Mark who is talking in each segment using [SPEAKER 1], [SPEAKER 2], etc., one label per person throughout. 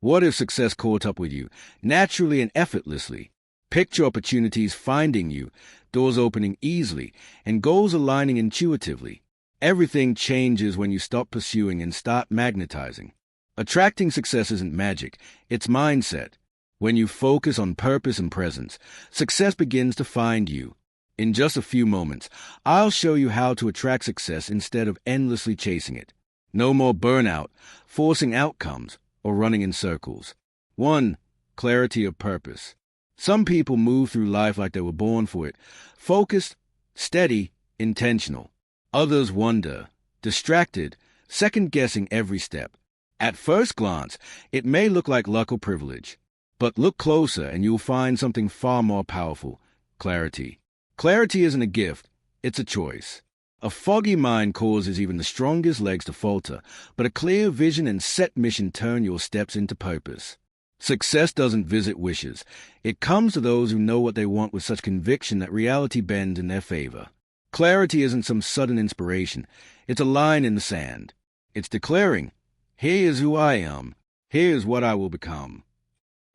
[SPEAKER 1] What if success caught up with you, naturally and effortlessly? Picture opportunities finding you, doors opening easily, and goals aligning intuitively. Everything changes when you stop pursuing and start magnetizing. Attracting success isn't magic, it's mindset. When you focus on purpose and presence, success begins to find you. In just a few moments, I'll show you how to attract success instead of endlessly chasing it. No more burnout, forcing outcomes, or running in circles. 1. Clarity of purpose. Some people move through life like they were born for it, focused, steady, intentional. Others wander, distracted, second-guessing every step. At first glance, it may look like luck or privilege. But look closer and you'll find something far more powerful: clarity. Clarity isn't a gift, it's a choice. A foggy mind causes even the strongest legs to falter, but a clear vision and set mission turn your steps into purpose. Success doesn't visit wishes. It comes to those who know what they want with such conviction that reality bends in their favor. Clarity isn't some sudden inspiration. It's a line in the sand. It's declaring, here is who I am. Here is what I will become.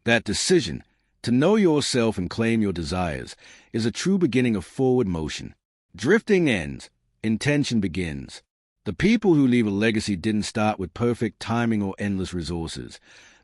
[SPEAKER 1] That decision, to know yourself and claim your desires, is a true beginning of forward motion. Drifting ends. Intention begins. The people who leave a legacy didn't start with perfect timing or endless resources.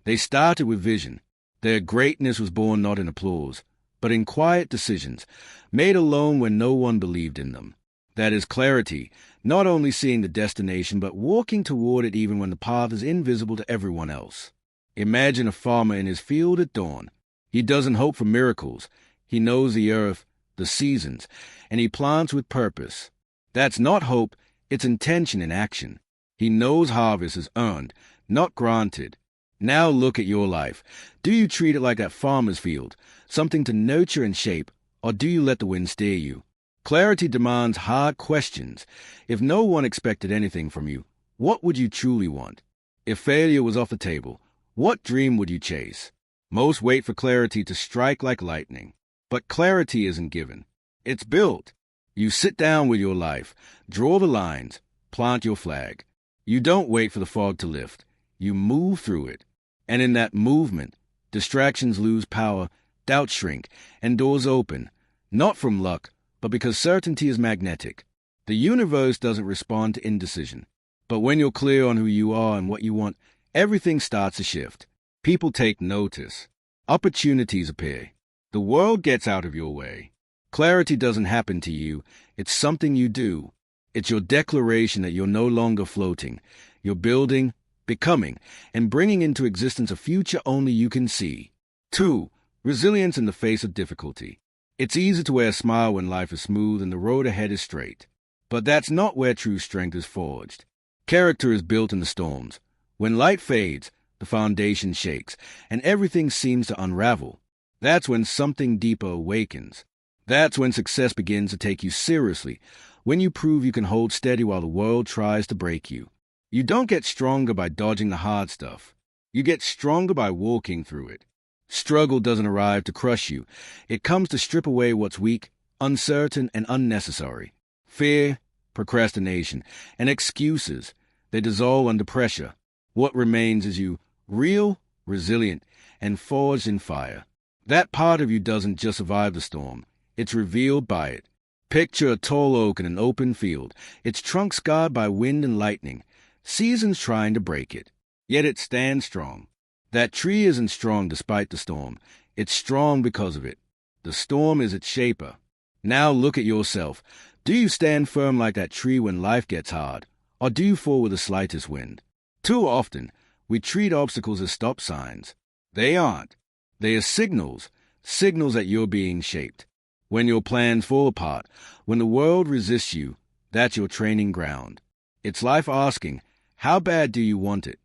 [SPEAKER 1] They started with vision. Their greatness was born not in applause, but in quiet decisions, made alone when no one believed in them. That is clarity, not only seeing the destination, but walking toward it even when the path is invisible to everyone else. Imagine a farmer in his field at dawn. He doesn't hope for miracles. He knows the earth, the seasons, and he plants with purpose. That's not hope, it's intention in action. He knows harvest is earned, not granted. Now look at your life. Do you treat it like that farmer's field, something to nurture and shape, or do you let the wind steer you? Clarity demands hard questions. If no one expected anything from you, what would you truly want? If failure was off the table, what dream would you chase? Most wait for clarity to strike like lightning. But clarity isn't given. It's built. You sit down with your life, draw the lines, plant your flag. You don't wait for the fog to lift. You move through it. And in that movement, distractions lose power, doubts shrink, and doors open, not from luck, but because certainty is magnetic. The universe doesn't respond to indecision. But when you're clear on who you are and what you want, everything starts to shift. People take notice. Opportunities appear. The world gets out of your way. Clarity doesn't happen to you. It's something you do. It's your declaration that you're no longer floating. You're building, becoming, and bringing into existence a future only you can see. 2. Resilience in the face of difficulty. It's easy to wear a smile when life is smooth and the road ahead is straight. But that's not where true strength is forged. Character is built in the storms. When light fades, the foundation shakes, and everything seems to unravel. That's when something deeper awakens. That's when success begins to take you seriously, when you prove you can hold steady while the world tries to break you. You don't get stronger by dodging the hard stuff. You get stronger by walking through it. Struggle doesn't arrive to crush you. It comes to strip away what's weak, uncertain, and unnecessary. Fear, procrastination, and excuses, they dissolve under pressure. What remains is you, real, resilient, and forged in fire. That part of you doesn't just survive the storm. It's revealed by it. Picture a tall oak in an open field, its trunk scarred by wind and lightning, seasons trying to break it. Yet it stands strong. That tree isn't strong despite the storm. It's strong because of it. The storm is its shaper. Now look at yourself. Do you stand firm like that tree when life gets hard? Or do you fall with the slightest wind? Too often, we treat obstacles as stop signs. They aren't. They are signals that you're being shaped. When your plans fall apart, when the world resists you, that's your training ground. It's life asking, how bad do you want it?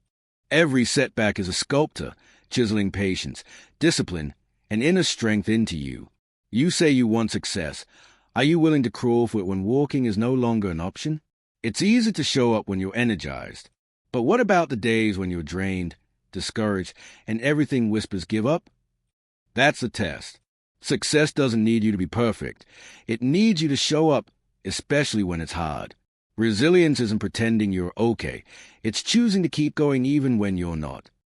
[SPEAKER 1] Every setback is a sculptor, chiseling patience, discipline, and inner strength into you. You say you want success. Are you willing to crawl for it when walking is no longer an option? It's easy to show up when you're energized. But what about the days when you're drained, discouraged, and everything whispers give up? That's the test. Success doesn't need you to be perfect. It needs you to show up, especially when it's hard. Resilience isn't pretending you're okay. It's choosing to keep going even when you're not.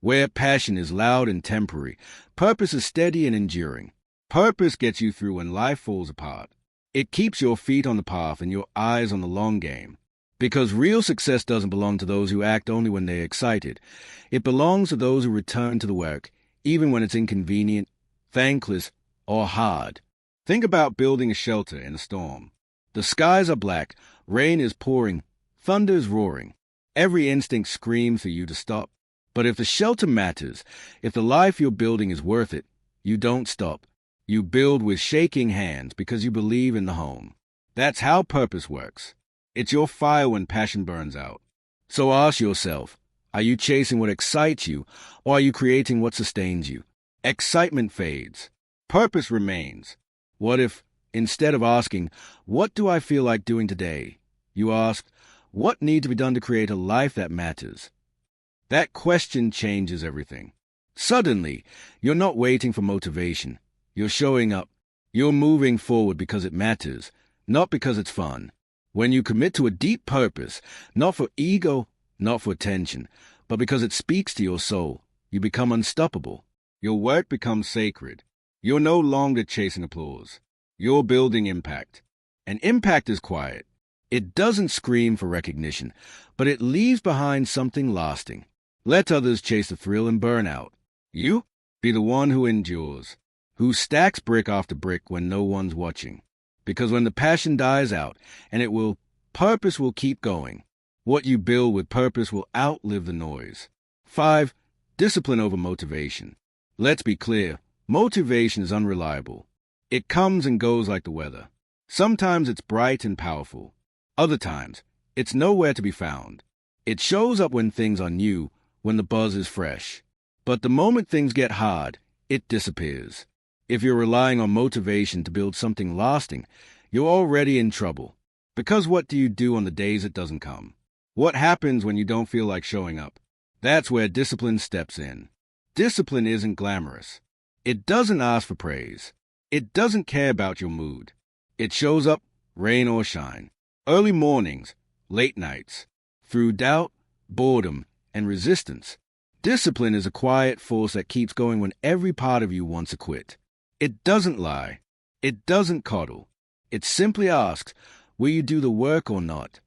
[SPEAKER 1] Where passion is loud and temporary, purpose is steady and enduring. Purpose gets you through when life falls apart. It keeps your feet on the path and your eyes on the long game. Because real success doesn't belong to those who act only when they're excited. It belongs to those who return to the work, even when it's inconvenient, thankless, or hard. Think about building a shelter in a storm. The skies are black, rain is pouring, thunder is roaring. Every instinct screams for you to stop. But if the shelter matters, if the life you're building is worth it, you don't stop. You build with shaking hands because you believe in the home. That's how purpose works. It's your fire when passion burns out. So ask yourself, are you chasing what excites you, or are you creating what sustains you? Excitement fades. Purpose remains. What if, instead of asking, what do I feel like doing today, you ask, what needs to be done to create a life that matters? That question changes everything. Suddenly, you're not waiting for motivation. You're showing up. You're moving forward because it matters, not because it's fun. When you commit to a deep purpose, not for ego, not for attention, but because it speaks to your soul, you become unstoppable. Your work becomes sacred. You're no longer chasing applause. You're building impact. And impact is quiet. It doesn't scream for recognition, but it leaves behind something lasting. Let others chase the thrill and burn out. You be the one who endures, who stacks brick after brick when no one's watching. Because when the passion dies out, and purpose will keep going. What you build with purpose will outlive the noise. 5. Discipline over motivation. Let's be clear, motivation is unreliable. It comes and goes like the weather. Sometimes it's bright and powerful. Other times, it's nowhere to be found. It shows up when things are new, when the buzz is fresh. But the moment things get hard, it disappears. If you're relying on motivation to build something lasting, you're already in trouble. Because what do you do on the days it doesn't come? What happens when you don't feel like showing up? That's where discipline steps in. Discipline isn't glamorous. It doesn't ask for praise. It doesn't care about your mood. It shows up, rain or shine. Early mornings, late nights. Through doubt, boredom, and resistance. Discipline is a quiet force that keeps going when every part of you wants to quit. It doesn't lie. It doesn't coddle. It simply asks, will you do the work or not?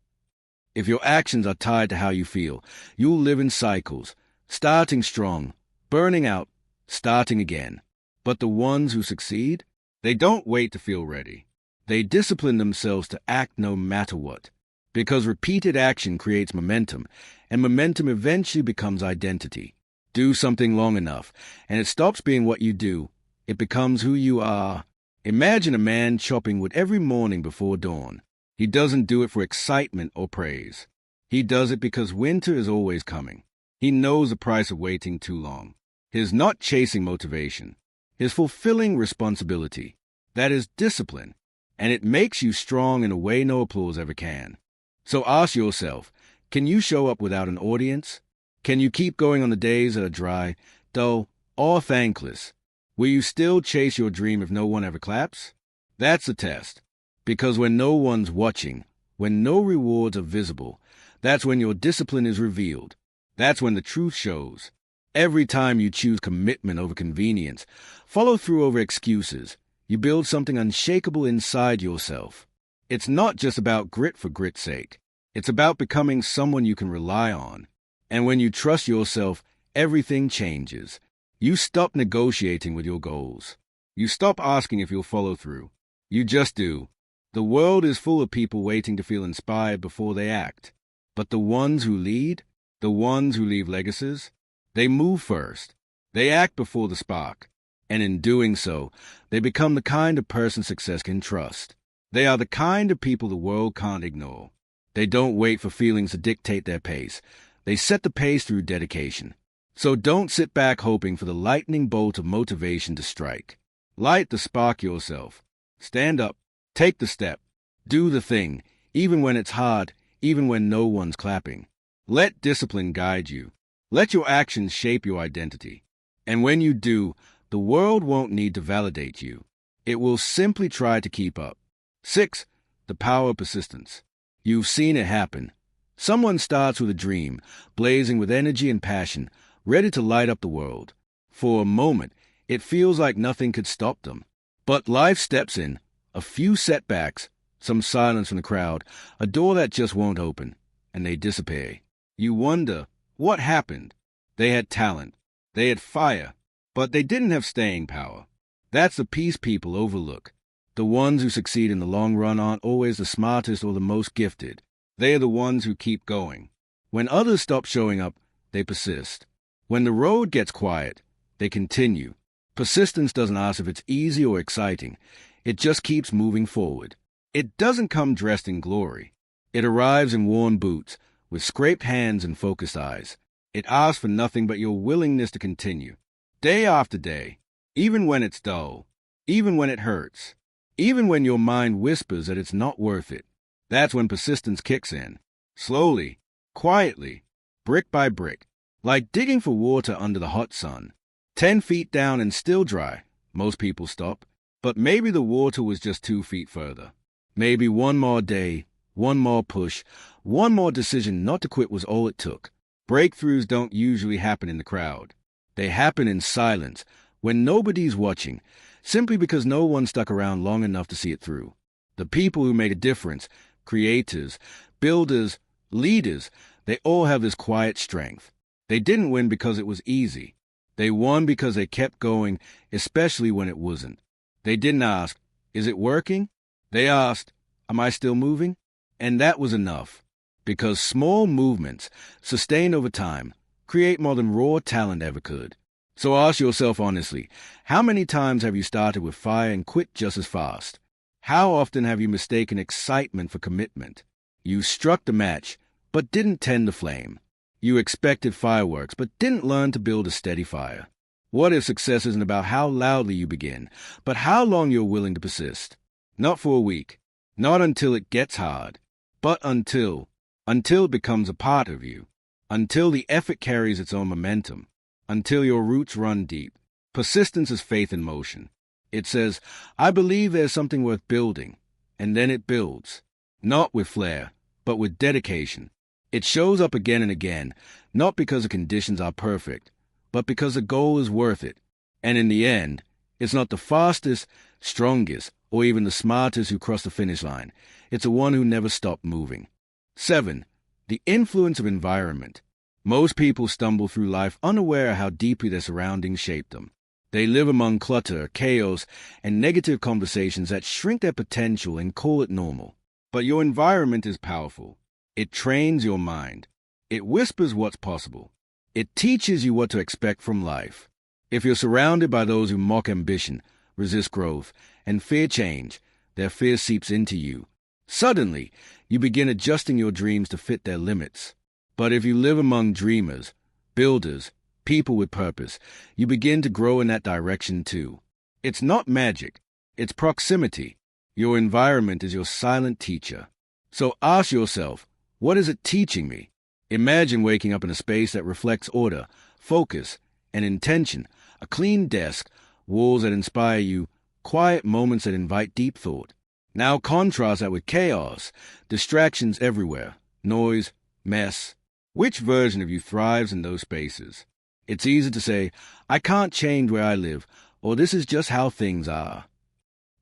[SPEAKER 1] If your actions are tied to how you feel, you'll live in cycles, starting strong, burning out, starting again. But the ones who succeed, they don't wait to feel ready. They discipline themselves to act no matter what. Because repeated action creates momentum, and momentum eventually becomes identity. Do something long enough, and it stops being what you do. It becomes who you are. Imagine a man chopping wood every morning before dawn. He doesn't do it for excitement or praise. He does it because winter is always coming. He knows the price of waiting too long. His not chasing motivation. His fulfilling responsibility. That is discipline, and it makes you strong in a way no applause ever can. So ask yourself, can you show up without an audience? Can you keep going on the days that are dry, dull, or thankless? Will you still chase your dream if no one ever claps? That's the test. Because when no one's watching, when no rewards are visible, that's when your discipline is revealed. That's when the truth shows. Every time you choose commitment over convenience, follow through over excuses, you build something unshakable inside yourself. It's not just about grit for grit's sake. It's about becoming someone you can rely on. And when you trust yourself, everything changes. You stop negotiating with your goals. You stop asking if you'll follow through. You just do. The world is full of people waiting to feel inspired before they act. But the ones who lead, the ones who leave legacies, they move first. They act before the spark. And in doing so, they become the kind of person success can trust. They are the kind of people the world can't ignore. They don't wait for feelings to dictate their pace. They set the pace through dedication. So don't sit back hoping for the lightning bolt of motivation to strike. Light the spark yourself. Stand up. Take the step. Do the thing, even when it's hard, even when no one's clapping. Let discipline guide you. Let your actions shape your identity. And when you do, the world won't need to validate you. It will simply try to keep up. 6. The power of persistence. You've seen it happen. Someone starts with a dream, blazing with energy and passion, ready to light up the world. For a moment, it feels like nothing could stop them. But life steps in, a few setbacks, some silence from the crowd, a door that just won't open, and they disappear. You wonder, what happened? They had talent, they had fire, but they didn't have staying power. That's the piece people overlook. The ones who succeed in the long run aren't always the smartest or the most gifted. They are the ones who keep going. When others stop showing up, they persist. When the road gets quiet, they continue. Persistence doesn't ask if it's easy or exciting. It just keeps moving forward. It doesn't come dressed in glory. It arrives in worn boots, with scraped hands and focused eyes. It asks for nothing but your willingness to continue. Day after day, even when it's dull, even when it hurts, even when your mind whispers that it's not worth it. That's when persistence kicks in. Slowly, quietly, brick by brick, like digging for water under the hot sun. 10 feet down and still dry. Most people stop. But maybe the water was just 2 feet further. Maybe one more day, one more push, one more decision not to quit was all it took. Breakthroughs don't usually happen in the crowd. They happen in silence, when nobody's watching, simply because no one stuck around long enough to see it through. The people who made a difference, creators, builders, leaders, they all have this quiet strength. They didn't win because it was easy. They won because they kept going, especially when it wasn't. They didn't ask, is it working? They asked, am I still moving? And that was enough. Because small movements, sustained over time, create more than raw talent ever could. So ask yourself honestly, how many times have you started with fire and quit just as fast? How often have you mistaken excitement for commitment? You struck the match, but didn't tend the flame. You expected fireworks, but didn't learn to build a steady fire. What if success isn't about how loudly you begin, but how long you're willing to persist? Not for a week, not until it gets hard, but until it becomes a part of you, until the effort carries its own momentum, until your roots run deep. Persistence is faith in motion. It says, I believe there's something worth building, and then it builds, not with flair, but with dedication. It shows up again and again, not because the conditions are perfect, but because the goal is worth it. And in the end, it's not the fastest, strongest, or even the smartest who cross the finish line. It's the one who never stopped moving. 7. The influence of environment. Most people stumble through life unaware of how deeply their surroundings shape them. They live among clutter, chaos, and negative conversations that shrink their potential and call it normal. But your environment is powerful. It trains your mind. It whispers what's possible. It teaches you what to expect from life. If you're surrounded by those who mock ambition, resist growth, and fear change, their fear seeps into you. Suddenly, you begin adjusting your dreams to fit their limits. But if you live among dreamers, builders, people with purpose, you begin to grow in that direction too. It's not magic. It's proximity. Your environment is your silent teacher. So ask yourself, what is it teaching me? Imagine waking up in a space that reflects order, focus, and intention, a clean desk, walls that inspire you, quiet moments that invite deep thought. Now contrast that with chaos, distractions everywhere, noise, mess. Which version of you thrives in those spaces? It's easy to say, I can't change where I live, or this is just how things are.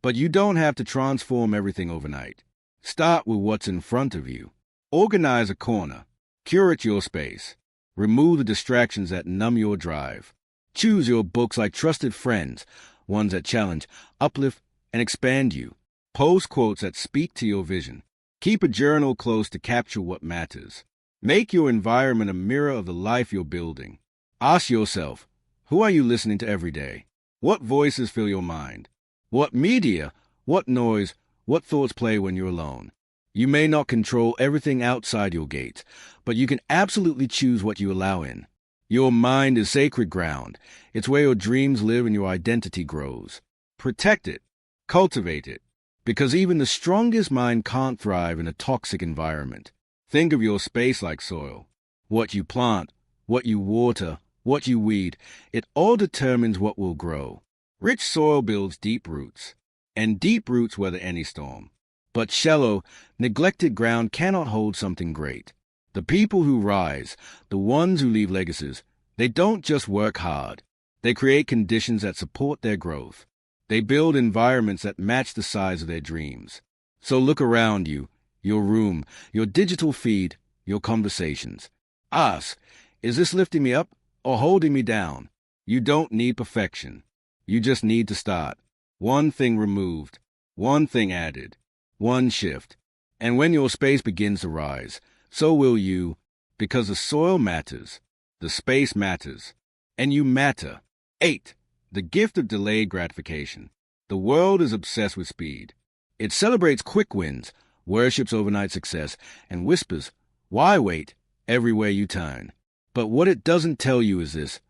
[SPEAKER 1] But you don't have to transform everything overnight. Start with what's in front of you. Organize a corner. Curate your space. Remove the distractions that numb your drive. Choose your books like trusted friends, ones that challenge, uplift, and expand you. Post quotes that speak to your vision. Keep a journal close to capture what matters. Make your environment a mirror of the life you're building. Ask yourself, who are you listening to every day? What voices fill your mind? What media, what noise, what thoughts play when you're alone? You may not control everything outside your gates, but you can absolutely choose what you allow in. Your mind is sacred ground. It's where your dreams live and your identity grows. Protect it. Cultivate it. Because even the strongest mind can't thrive in a toxic environment. Think of your space like soil. What you plant, what you water, what you weed, it all determines what will grow. Rich soil builds deep roots, and deep roots weather any storm. But shallow, neglected ground cannot hold something great. The people who rise, the ones who leave legacies, They don't just work hard. They create conditions that support their growth. They build environments that match the size of their dreams. So look around you, your room, your digital feed, your conversations. Ask, is this lifting me up or holding me down? You don't need perfection. You just need to start. One thing removed, one thing added, one shift. And when your space begins to rise, so will you, because the soil matters, the space matters, and you matter. 8. The gift of delayed gratification. The world is obsessed with speed. It celebrates quick wins, worships overnight success, and whispers, "Why wait?" everywhere you turn. But what it doesn't tell you is this: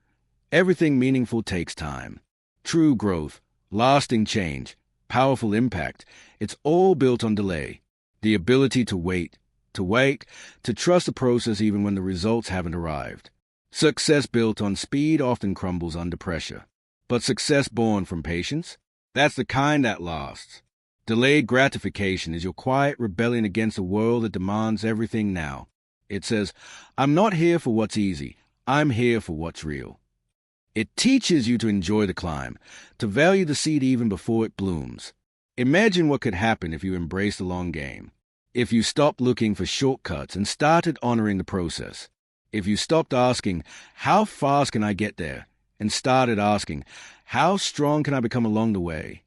[SPEAKER 1] everything meaningful takes time. True growth, lasting change, powerful impact, it's all built on delay. The ability to wait, to trust the process even when the results haven't arrived. Success built on speed often crumbles under pressure. But success born from patience? That's the kind that lasts. Delayed gratification is your quiet rebellion against a world that demands everything now. It says, I'm not here for what's easy. I'm here for what's real. It teaches you to enjoy the climb, to value the seed even before it blooms. Imagine what could happen if you embraced the long game. If you stopped looking for shortcuts and started honoring the process. If you stopped asking, how fast can I get there? And started asking, how strong can I become along the way?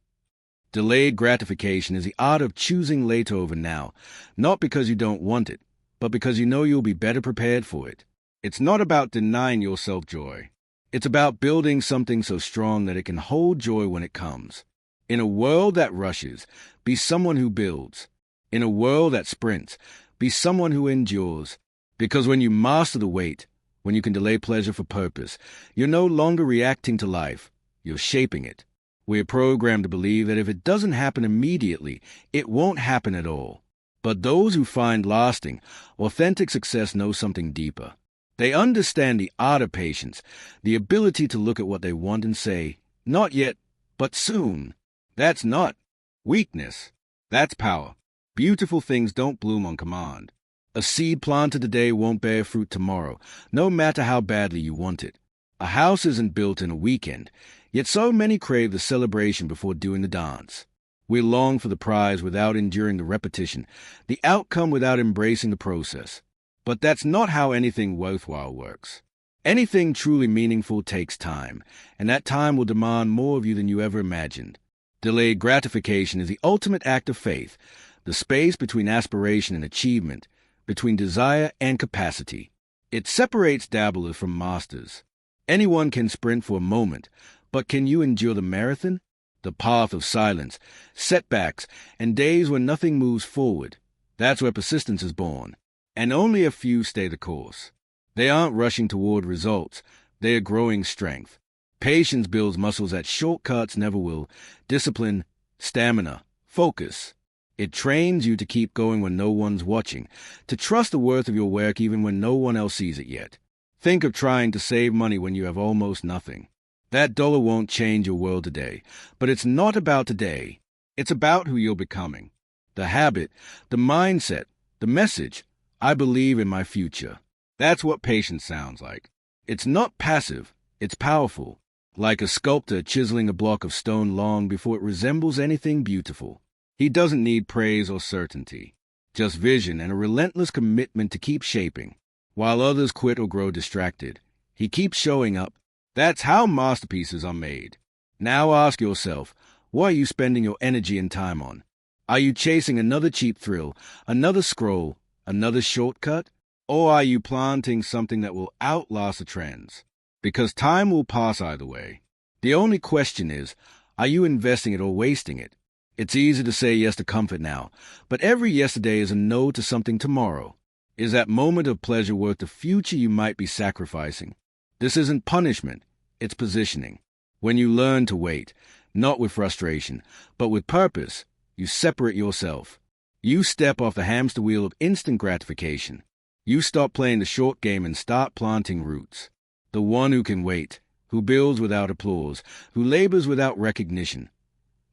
[SPEAKER 1] Delayed gratification is the art of choosing later over now, not because you don't want it, but because you know you'll be better prepared for it. It's not about denying yourself joy. It's about building something so strong that it can hold joy when it comes. In a world that rushes, be someone who builds. In a world that sprints, be someone who endures. Because when you master the wait, when you can delay pleasure for purpose, you're no longer reacting to life, you're shaping it. We're programmed to believe that if it doesn't happen immediately, it won't happen at all. But those who find lasting, authentic success know something deeper. They understand the art of patience, the ability to look at what they want and say, not yet, but soon. That's not weakness. That's power. Beautiful things don't bloom on command. A seed planted today won't bear fruit tomorrow, no matter how badly you want it. A house isn't built in a weekend, yet so many crave the celebration before doing the dance. We long for the prize without enduring the repetition, the outcome without embracing the process. But that's not how anything worthwhile works. Anything truly meaningful takes time, and that time will demand more of you than you ever imagined. Delayed gratification is the ultimate act of faith, the space between aspiration and achievement, between desire and capacity. It separates dabblers from masters. Anyone can sprint for a moment, but can you endure the marathon? The path of silence, setbacks, and days when nothing moves forward. That's where persistence is born. And only a few stay the course. They aren't rushing toward results. They are growing strength. Patience builds muscles that shortcuts never will. Discipline, stamina, focus. It trains you to keep going when no one's watching, to trust the worth of your work even when no one else sees it yet. Think of trying to save money when you have almost nothing. That dollar won't change your world today, but it's not about today. It's about who you're becoming. The habit, the mindset, the message. I believe in my future. That's what patience sounds like. It's not passive, it's powerful. Like a sculptor chiseling a block of stone long before it resembles anything beautiful. He doesn't need praise or certainty, just vision and a relentless commitment to keep shaping. While others quit or grow distracted, he keeps showing up. That's how masterpieces are made. Now ask yourself, what are you spending your energy and time on? Are you chasing another cheap thrill, another scroll, another shortcut? Or are you planting something that will outlast the trends? Because time will pass either way. The only question is, are you investing it or wasting it? It's easy to say yes to comfort now, but every yesterday is a no to something tomorrow. Is that moment of pleasure worth the future you might be sacrificing? This isn't punishment, it's positioning. When you learn to wait, not with frustration, but with purpose, you separate yourself. You step off the hamster wheel of instant gratification. You stop playing the short game and start planting roots. The one who can wait, who builds without applause, who labors without recognition.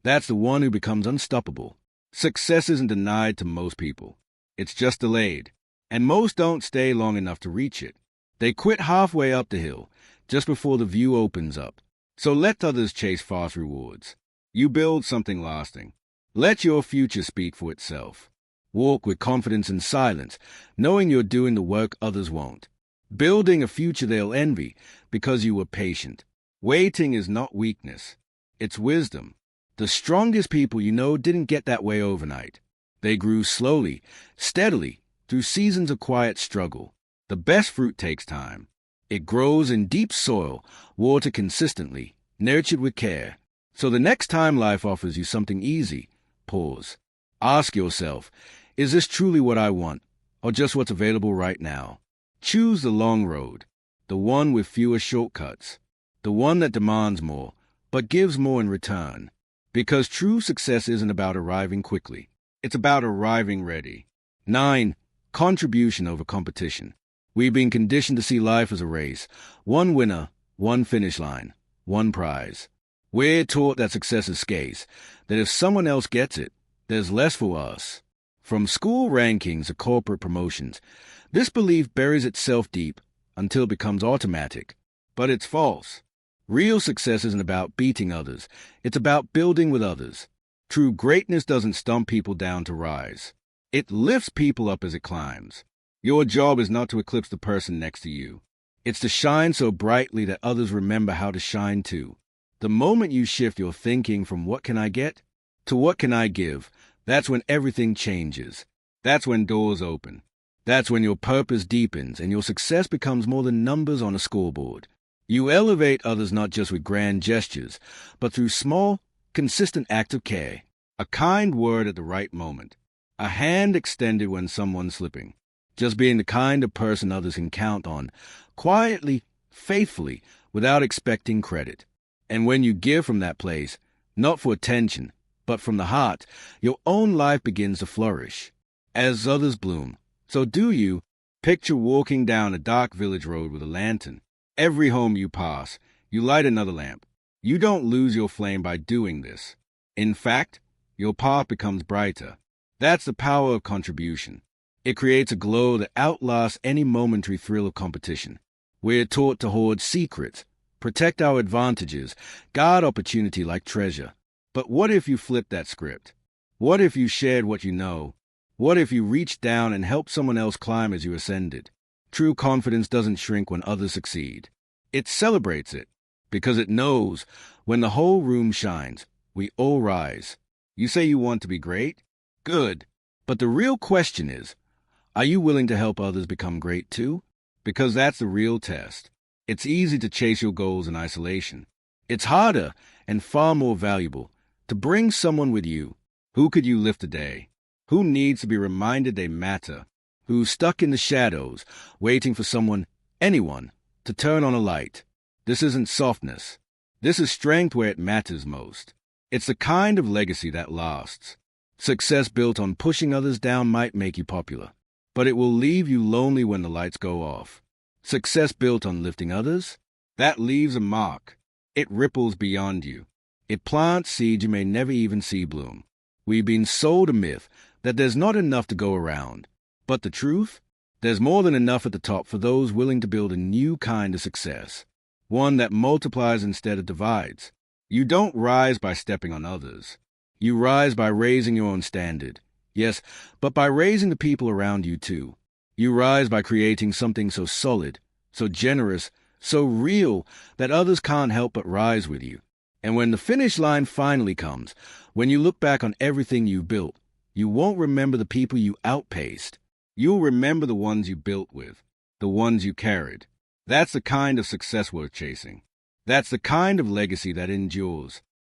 [SPEAKER 1] That's the one who becomes unstoppable. Success isn't denied to most people. It's just delayed. And most don't stay long enough to reach it. They quit halfway up the hill, just before the view opens up. So let others chase fast rewards. You build something lasting. Let your future speak for itself. Walk with confidence and silence, knowing you're doing the work others won't. Building a future they'll envy because you were patient. Waiting is not weakness. It's wisdom. The strongest people you know didn't get that way overnight. They grew slowly, steadily, through seasons of quiet struggle. The best fruit takes time. It grows in deep soil, watered consistently, nurtured with care. So the next time life offers you something easy, pause. Ask yourself, is this truly what I want, or just what's available right now? Choose the long road, the one with fewer shortcuts, the one that demands more, but gives more in return. Because true success isn't about arriving quickly. It's about arriving ready. 9. Contribution over competition. We've been conditioned to see life as a race. One winner, one finish line, one prize. We're taught that success is scarce, that if someone else gets it, there's less for us. From school rankings to corporate promotions, this belief buries itself deep until it becomes automatic. But it's false. Real success isn't about beating others. It's about building with others. True greatness doesn't stomp people down to rise. It lifts people up as it climbs. Your job is not to eclipse the person next to you. It's to shine so brightly that others remember how to shine too. The moment you shift your thinking from what can I get to what can I give, that's when everything changes. That's when doors open. That's when your purpose deepens and your success becomes more than numbers on a scoreboard. You elevate others not just with grand gestures, but through small, consistent acts of care. A kind word at the right moment. A hand extended when someone's slipping. Just being the kind of person others can count on, quietly, faithfully, without expecting credit. And when you give from that place, not for attention, but from the heart, your own life begins to flourish. As others bloom, so do you. Picture walking down a dark village road with a lantern. Every home you pass, you light another lamp. You don't lose your flame by doing this. In fact, your path becomes brighter. That's the power of contribution. It creates a glow that outlasts any momentary thrill of competition. We're taught to hoard secrets, protect our advantages, guard opportunity like treasure. But what if you flipped that script? What if you shared what you know? What if you reached down and helped someone else climb as you ascended? True confidence doesn't shrink when others succeed. It celebrates it, because it knows when the whole room shines, we all rise. You say you want to be great? Good. But the real question is, are you willing to help others become great too? Because that's the real test. It's easy to chase your goals in isolation. It's harder and far more valuable to bring someone with you. Who could you lift today? Who needs to be reminded they matter? Who's stuck in the shadows, waiting for someone, anyone, to turn on a light? This isn't softness. This is strength where it matters most. It's the kind of legacy that lasts. Success built on pushing others down might make you popular, but it will leave you lonely when the lights go off. Success built on lifting others, that leaves a mark. It ripples beyond you. It plants seeds you may never even see bloom. We've been sold a myth that there's not enough to go around. But the truth? There's more than enough at the top for those willing to build a new kind of success. One that multiplies instead of divides. You don't rise by stepping on others. You rise by raising your own standard. Yes, but by raising the people around you too. You rise by creating something so solid, so generous, so real that others can't help but rise with you. And when the finish line finally comes, when you look back on everything you built, you won't remember the people you outpaced. You'll remember the ones you built with, the ones you carried. That's the kind of success worth chasing. That's the kind of legacy that endures.